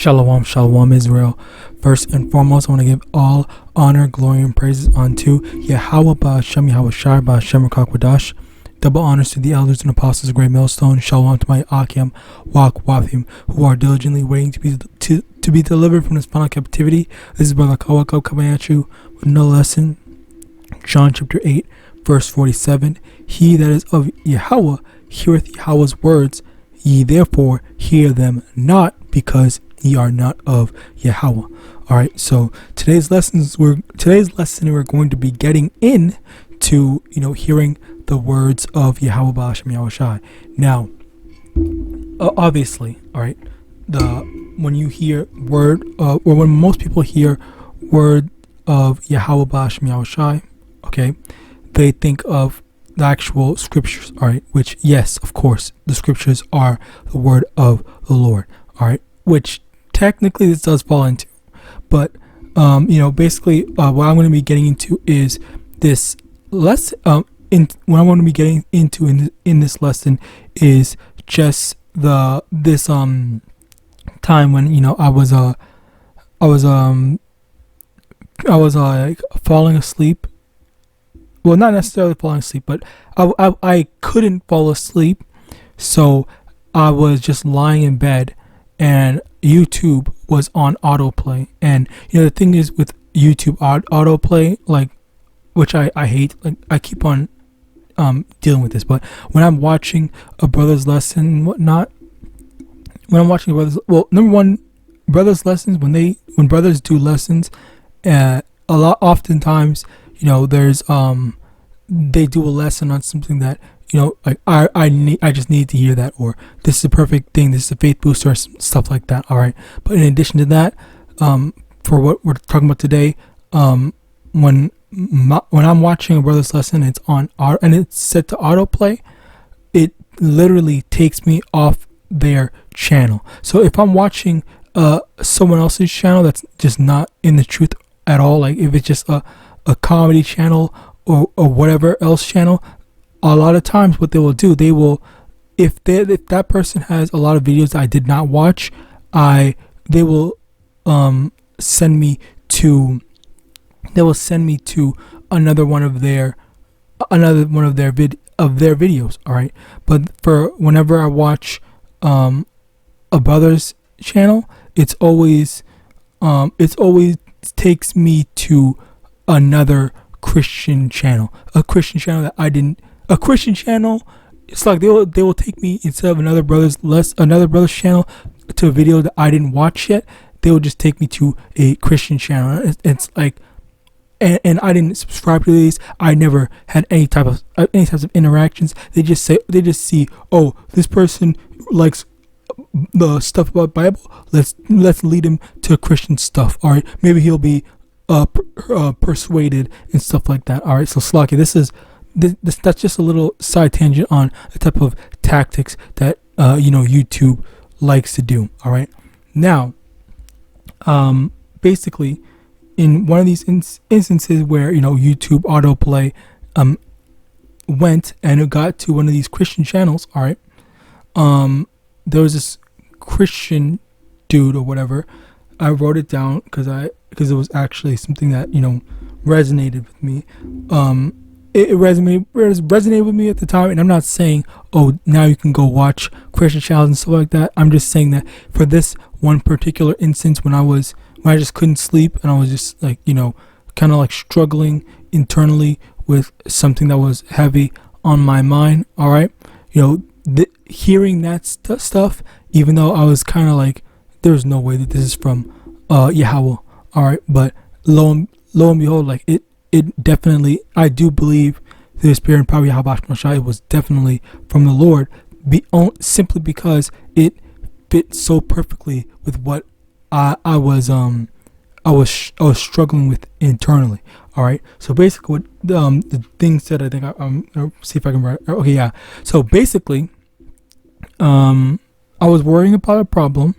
Shalom, shalom, Israel. First and foremost, I want to give all honor, glory, and praises unto YAHAWAH, BaHashem, YAHAWASHI, BaHashem, RICANS. Double honors to the elders and apostles of Great Millstone. Shalom to my AHPARYam, YAHAWAH, who are diligently waiting to be delivered from this final captivity. This is Brother Kawako coming at you with another lesson. John chapter 8, verse 47. He that is of Yahawah heareth Yahweh's words. Ye therefore hear them not, because ye are not of Yahawah. Alright, so today's lesson we're going to be getting into, hearing the words of Yahweh BaHashem YAHAWASHI. Now, obviously, alright, when you hear word or when most people hear word of Yahweh BaHashem YAHAWASHI, okay, they think of the actual scriptures, alright, which, yes, of course, the scriptures are the word of the Lord, alright, which technically this does fall into. But, basically, what I'm going to be getting into is this lesson. What I'm going to be getting into in this lesson is just this time when I was falling asleep. Well, not necessarily falling asleep, but I couldn't fall asleep, so I was just lying in bed, and YouTube was on autoplay. And the thing is with YouTube autoplay, which I hate, I keep on dealing with this, but when I'm watching a brother's lesson and whatnot, number one, brothers lessons, when brothers do lessons, oftentimes, there's they do a lesson on something that I just need to hear that, or this is a perfect thing, this is a faith booster, or stuff like that. All right, but in addition to that, for what we're talking about today, when I'm watching a brother's lesson, it's on and it's set to autoplay, it literally takes me off their channel. So if I'm watching someone else's channel that's just not in the truth at all, like if it's just a comedy channel or whatever else channel, a lot of times what they will do, if that person has a lot of videos that I did not watch, they will send me to another one of their videos. All right, but for whenever I watch a brother's channel, it always takes me to another Christian channel, it's like they will take me, instead of another brother's channel, to a video that I didn't watch yet. They will just take me to a Christian channel. It's like, and I didn't subscribe to these. I never had any types of interactions. They just see, oh, this person likes the stuff about Bible. Let's lead him to Christian stuff. All right, maybe he'll be persuaded and stuff like that. All right, so Slaki, that's just a little side tangent on the type of tactics that YouTube likes to do. All right, now, basically, in one of these instances where YouTube autoplay went and it got to one of these Christian channels. All right, there was this Christian dude or whatever. I wrote it down because it was actually something that resonated with me. It resonated with me at the time, and I'm not saying, oh, now you can go watch Christian channels and stuff like that. I'm just saying that for this one particular instance, when I just couldn't sleep, and I was just kind of struggling internally with something that was heavy on my mind. All right, hearing that stuff, even though I was kind of there's no way that this is from Yahawah. All right, but lo and behold, it definitely, I do believe the Spirit and power of Yahawadah was definitely from the Lord, simply because it fit so perfectly with what I was struggling with internally. All right, so basically, what the things that I think I'm gonna see if I can write. Okay, yeah. So basically, I was worrying about a problem.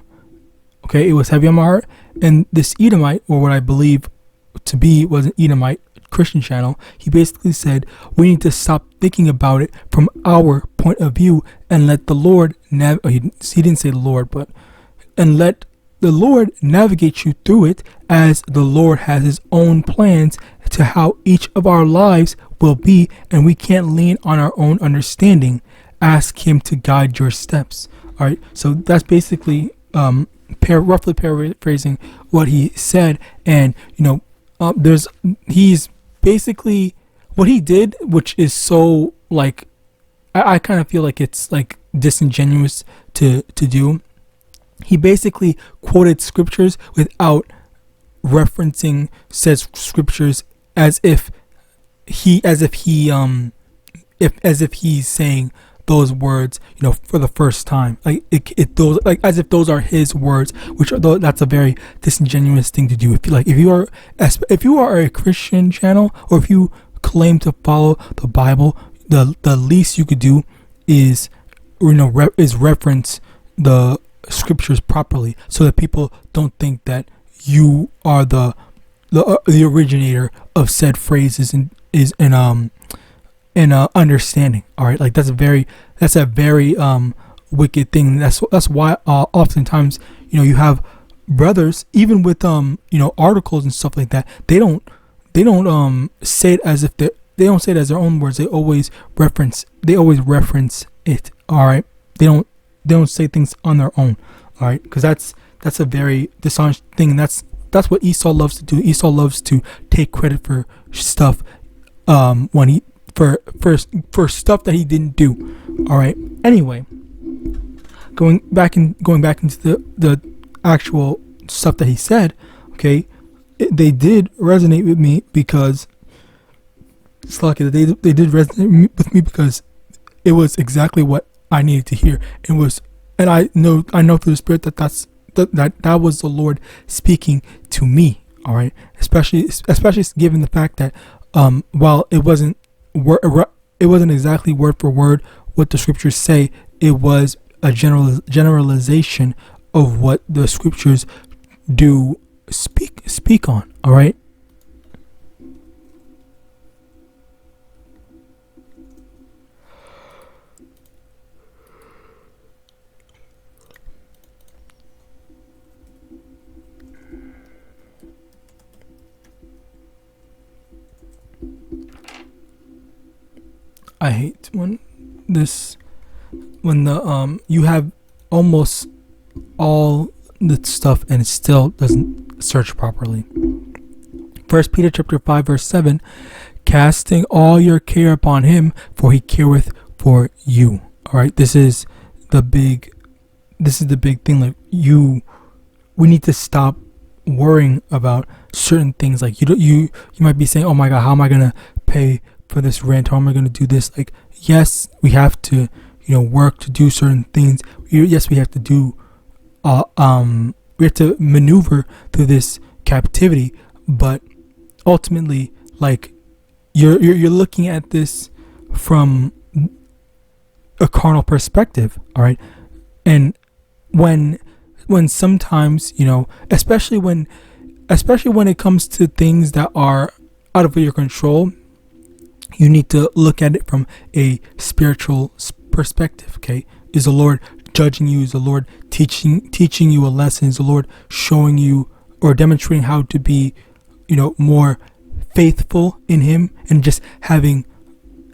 Okay, it was heavy on my heart, and this Edomite, or what I believe to be was an Edomite Christian channel, he basically said we need to stop thinking about it from our point of view and let the Lord he didn't say the Lord, but and let the Lord navigates you through it, as the Lord has his own plans to how each of our lives will be, and we can't lean on our own understanding. Ask him to guide your steps. All right, so that's basically roughly paraphrasing what he said. And he's basically what he did, which is so like I kind of feel like it's like disingenuous to do. He basically quoted scriptures without referencing said scriptures, as if he's saying those words, for the first time, like those, like as if those are his words, that's a very disingenuous thing to do. If you are a Christian channel, or if you claim to follow the Bible, the least you could do is reference the scriptures properly, so that people don't think that you are the originator of said phrases and understanding. All right, like that's a very wicked thing. That's why oftentimes you have brothers, even with articles and stuff like that, they don't say it as if they don't say it as their own words. They always reference it. All right, they don't say things on their own. All right, because that's a very dishonest thing, and that's what Esau loves to do. Esau loves to take credit for stuff when he for stuff that he didn't do. All right. Anyway, going back into the actual stuff that he said. Okay, they did resonate with me because it's lucky that they did resonate with me, because it was exactly what I needed to hear. And I know through the Spirit that was the Lord speaking to me. All right, especially given the fact that while it wasn't exactly word for word what the scriptures say, it was a generalization of what the scriptures do speak on. All right. I hate when you have almost all the stuff and it still doesn't search properly. 1 Peter chapter 5 verse 7, casting all your care upon him, for he careth for you. All right, this is the big thing. Like we need to stop worrying about certain things. Like you might be saying, oh my God, how am I gonna pay for this rent? How am I going to do this? Like, yes, we have to, work to do certain things. Yes, we have to do, we have to maneuver through this captivity. But ultimately, like, you're looking at this from a carnal perspective. All right, and when sometimes, especially when it comes to things that are out of your control, you need to look at it from a spiritual perspective. Okay, is the Lord judging you? Is the Lord teaching you a lesson? Is the Lord showing you or demonstrating how to be, more faithful in Him, and just having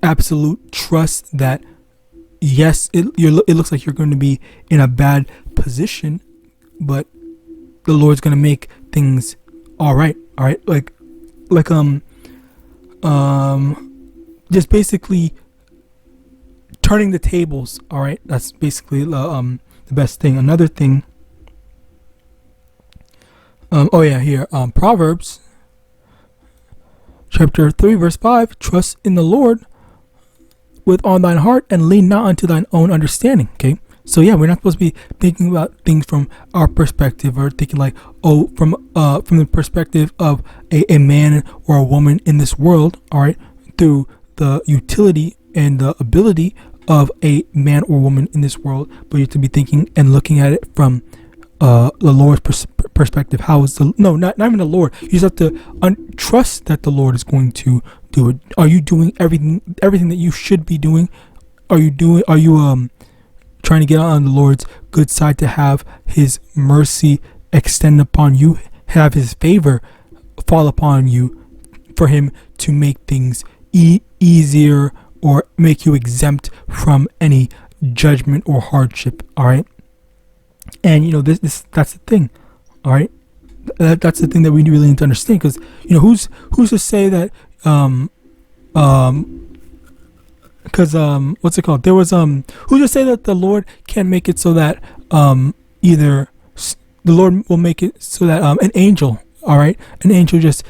absolute trust that yes, it looks like you're going to be in a bad position, but the Lord's going to make things all right. All right, like just basically turning the tables. All right, that's basically the best thing. Another thing, Proverbs chapter 3 verse 5, trust in the Lord with all thine heart and lean not unto thine own understanding. Okay, so yeah, we're not supposed to be thinking about things from our perspective, or thinking like, from the perspective of a man or a woman in this world. All right, through the utility and the ability of a man or woman in this world, but you have to be thinking and looking at it from the Lord's perspective. How is not even the Lord? You just have to trust that the Lord is going to do it. Are you doing everything that you should be doing? Are you trying to get on the Lord's good side to have His mercy extend upon you, have his favor fall upon you, for him to make things easier or make you exempt from any judgment or hardship. All right. And that's the thing. All right. That's the thing that we really need to understand, because who's to say that because what's it called, there was who's to say that the Lord can make it so that either the Lord will make it so that an angel, all right, an angel just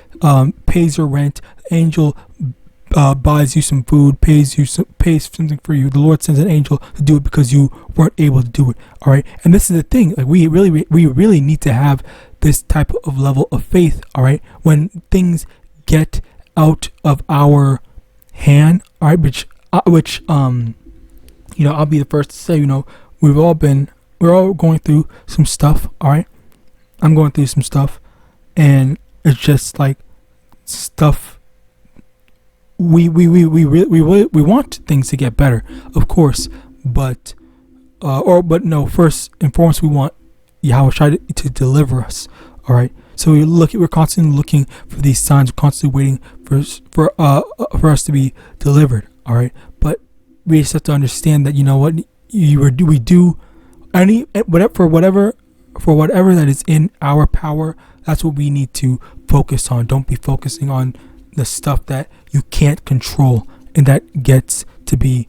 pays your rent, angel buys you some food, pays something for you. The Lord sends an angel to do it because you weren't able to do it. All right. And this is the thing, like we really need to have this type of level of faith. All right. When things get out of our hand, all right, which I'll be the first to say, we're all going through some stuff. All right. I'm going through some stuff, and it's just like stuff. We want things to get better, of course, but no. First and foremost, we want YAHAWASHI to deliver us. All right. So we're constantly looking for these signs. We're constantly waiting for us to be delivered. All right. But we just have to understand that we do whatever that is in our power. That's what we need to focus on. Don't be focusing on the stuff that you can't control, and that gets to be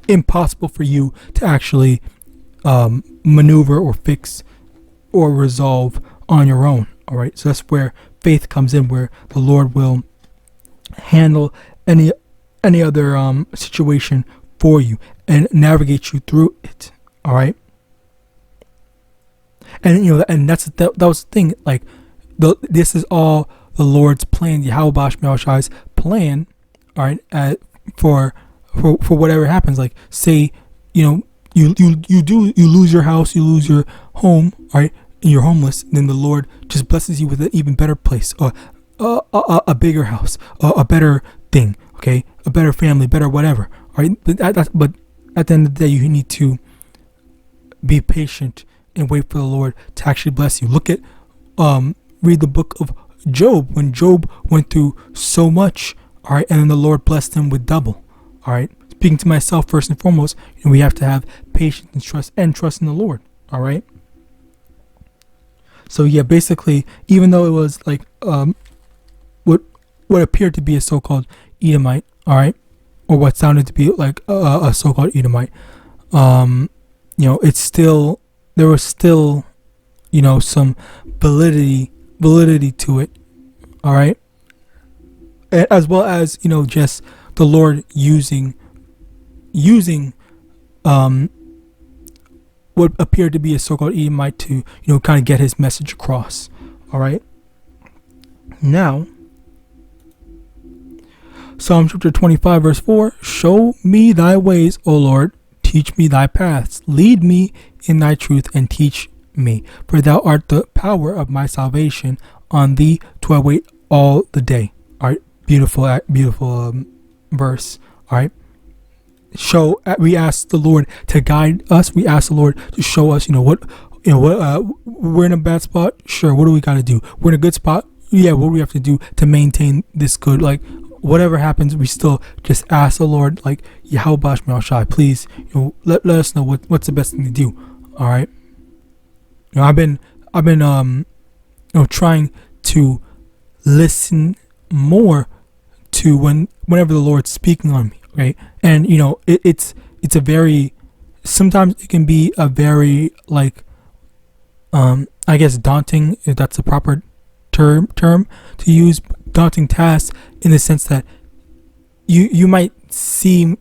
impossible for you to actually maneuver or fix or resolve on your own. All right. So that's where faith comes in, where the Lord will handle any other situation for you and navigate you through it. All right. And and that was the thing. Like this is all the Lord's plan, YAHAWASHI's plan. All right. For whatever happens, like say you lose your house, you lose your home, all right, and you're homeless, then the Lord just blesses you with an even better place, a bigger house, a better thing, okay, a better family, better whatever. All right. But at the end of the day, you need to be patient and wait for the Lord to actually bless you. Look at read the book of Job, when Job went through so much, all right, and then the Lord blessed him with double. All right. Speaking to myself first and foremost, we have to have patience and trust in the Lord. All right. So yeah, basically, even though it was like what appeared to be a so-called Edomite, all right, or what sounded to be like a so-called Edomite, it's still, there was still some validity to it. All right. As well as just the Lord using what appeared to be a so-called Edomite to kind of get his message across. All right. Now, Psalm chapter 25 verse 4: Show me thy ways, O Lord, teach me thy paths, lead me in thy truth and teach me, for thou art the power of my salvation. On thee do I wait all the day. All right. Beautiful verse. All right. We ask the Lord to guide us. We ask the Lord to show us, what we're in a bad spot. Sure. What do we got to do? We're in a good spot. Yeah. What do we have to do to maintain this good? Like whatever happens, we still just ask the Lord, like, YAHAWAH, please, let us know what's the best thing to do. All right. I've been trying to listen more to whenever the Lord's speaking on me, okay? And it's a very, sometimes it can be a very like I guess daunting, if that's the proper term to use, daunting task, in the sense that you might think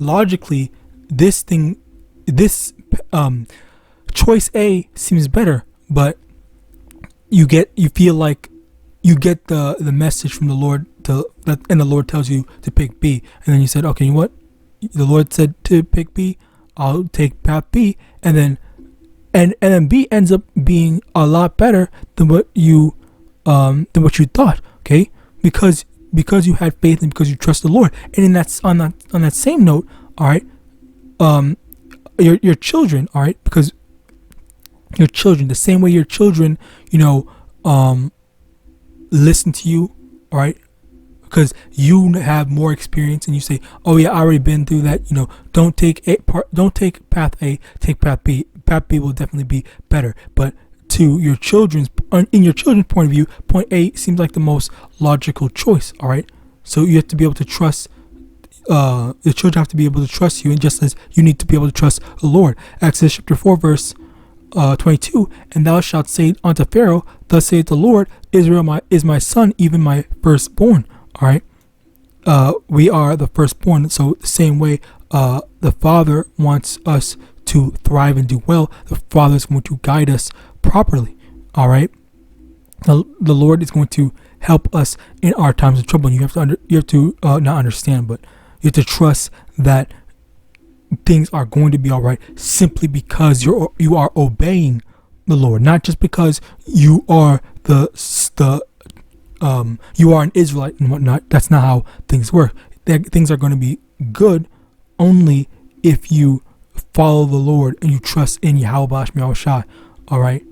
logically this choice A seems better, but you feel like you get the message from the Lord and the Lord tells you to pick B, and then you said, okay, you know what? The Lord said to pick B, I'll take path B, and then B ends up being a lot better than what you thought, okay? Because you had faith and because you trust the Lord. And on that same note, all right, your children, all right, because your children, the same way your children, listen to you, all right, because you have more experience and you say, oh yeah, I already been through that, don't take path A, take path B. Path B will definitely be better. But to your children's, in your children's point of view, point A seems like the most logical choice, all right? So you have to be able to trust, the children have to be able to trust you, and just as you need to be able to trust the Lord. Exodus chapter 4 verse 22, and thou shalt say unto Pharaoh, thus saith the Lord, Israel is my son, even my firstborn. All right, we are the firstborn. So the same way the Father wants us to thrive and do well, the Father is going to guide us properly. All right, the Lord is going to help us in our times of trouble. And you have to not understand, but you have to trust that things are going to be all right, simply because you are obeying the Lord, not just because you are you are an Israelite and whatnot. That's not how things work. Things are going to be good only if you follow the Lord and you trust in YAHAWASHI. All right.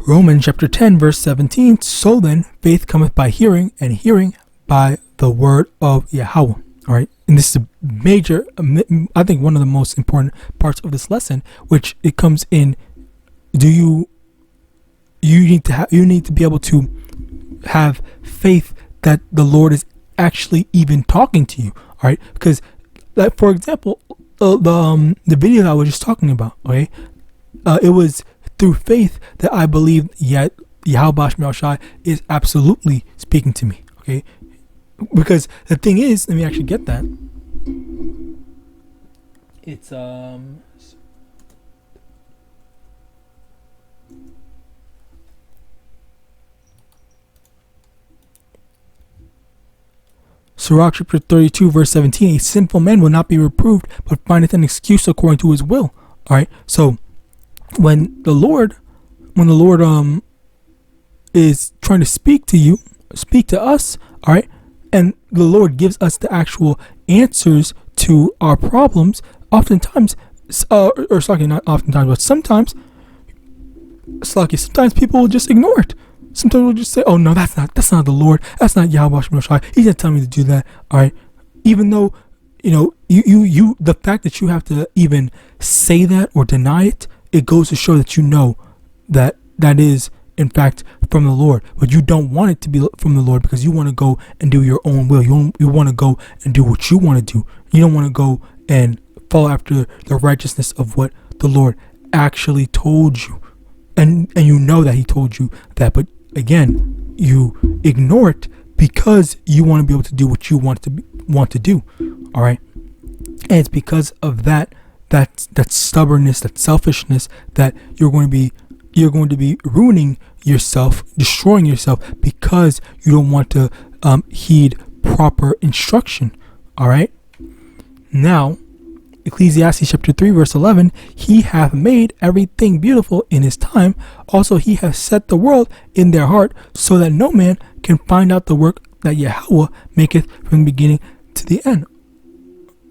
Romans chapter 10 verse 17. So then faith cometh by hearing, and hearing by the word of Yahweh. All right. And this is a major, I think one of the most important parts of this lesson, which it comes in. You need to be able to have faith that the Lord is actually even talking to you. All right, because like for example, the video that I was just talking about. Okay, it was through faith that I believe yet YAHAWASHI is absolutely speaking to me. Okay, because the thing is, let me actually get that. It's Sirach chapter 32 verse 17. A sinful man will not be reproved, but findeth an excuse according to his will. All right. So when the Lord is trying to speak to us, all right, and the Lord gives us the actual answers to our problems, oftentimes, not oftentimes, but sometimes people will just ignore it. Sometimes we'll just say, oh no, that's not the Lord. That's not YAHAWASHI. He's not telling me to do that. All right. Even though, the fact that you have to even say that or deny it, it goes to show that you know that is in fact from the Lord. But you don't want it to be from the Lord because you want to go and do your own will. You want to go and do what you want to do. You don't want to go and follow after the righteousness of what the Lord actually told you. And you know that he told you that, but again, you ignore it because you want to be able to do what you want to do. All right, and it's because of that stubbornness, that selfishness, that you're going to be ruining yourself, destroying yourself, because you don't want to heed proper instruction. All right. Now, Ecclesiastes chapter 3 verse 11, he hath made everything beautiful in his time. Also he hath set the world in their heart, so that no man can find out the work that Yahweh maketh from the beginning to the end.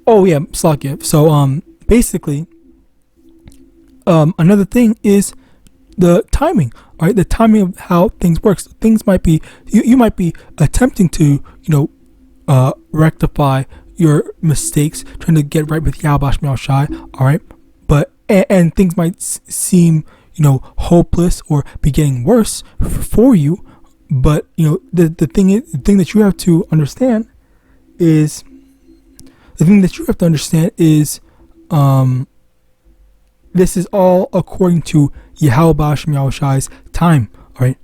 Oh yeah, Slakia. So basically, another thing is the timing. All right, the timing of how things work. So things might be, you might be attempting to rectify your mistakes, trying to get right with YAHAWASHI, all right, but and things might seem hopeless or be getting worse for you, but the thing that you have to understand is this is all according to YAHAWASHI's time. All right,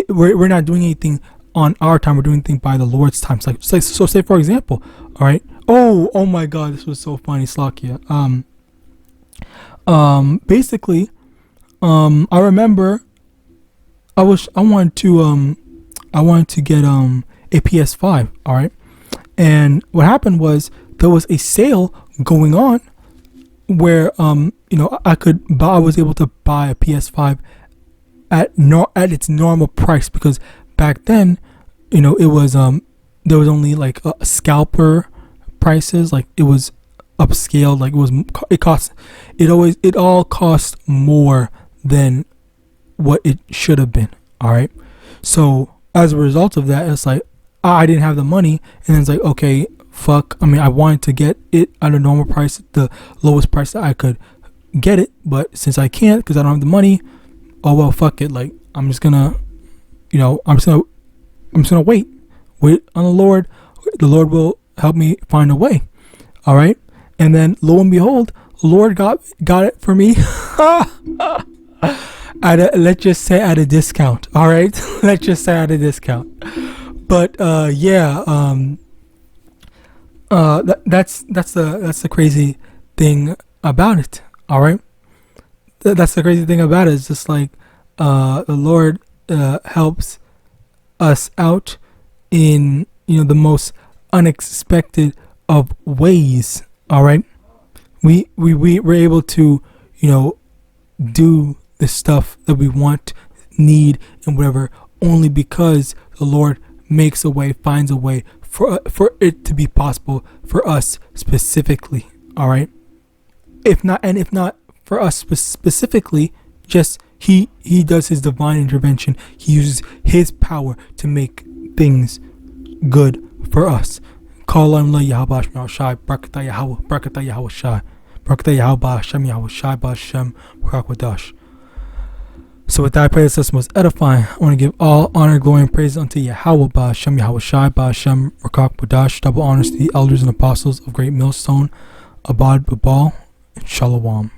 we're not doing anything on our time. We're doing things by the Lord's time. So say for example, all right. Oh my God, this was so funny, Slakia. Basically, I remember I wanted to get a PS5. All right, and what happened was there was a sale going on where I was able to buy a PS5 at its normal price, because back then, it was there was only like a scalper prices, like it was upscaled, like it all cost more than what it should have been. All right, so as a result of that, it's like I didn't have the money, and then it's like, okay, fuck, I mean, I wanted to get it at a normal price, the lowest price that I could get it, but since I can't because I don't have the money, oh well, fuck it, like I'm just gonna wait on the Lord. The Lord will help me find a way. All right, and then lo and behold, the Lord got it for me let's just say at a discount. All right, let's just say at a discount. But that's the crazy thing about it. All right, that's the crazy thing about it. It's just like the Lord helps us out in the most unexpected of ways. All right, we were able to do the stuff that we want, need, and whatever, only because the Lord makes a way, finds a way for it to be possible for us specifically. All right, if not for us specifically, just he does his divine intervention. He uses his power to make things good for us. Call on Yahawadah, Barakatah Yahawah, Barakatah Yahawashi, Barakatah Yahawadah, Shem Yahawashi, Bashem, Yahawadah. So with that, I pray this was edifying. I want to give all honor, glory, and praise unto Yahweh, Shem Yahawashi, Bashem, Yahawadah. Double honors to the elders and apostles of Great Millstone, Abad Babal, and Shalom.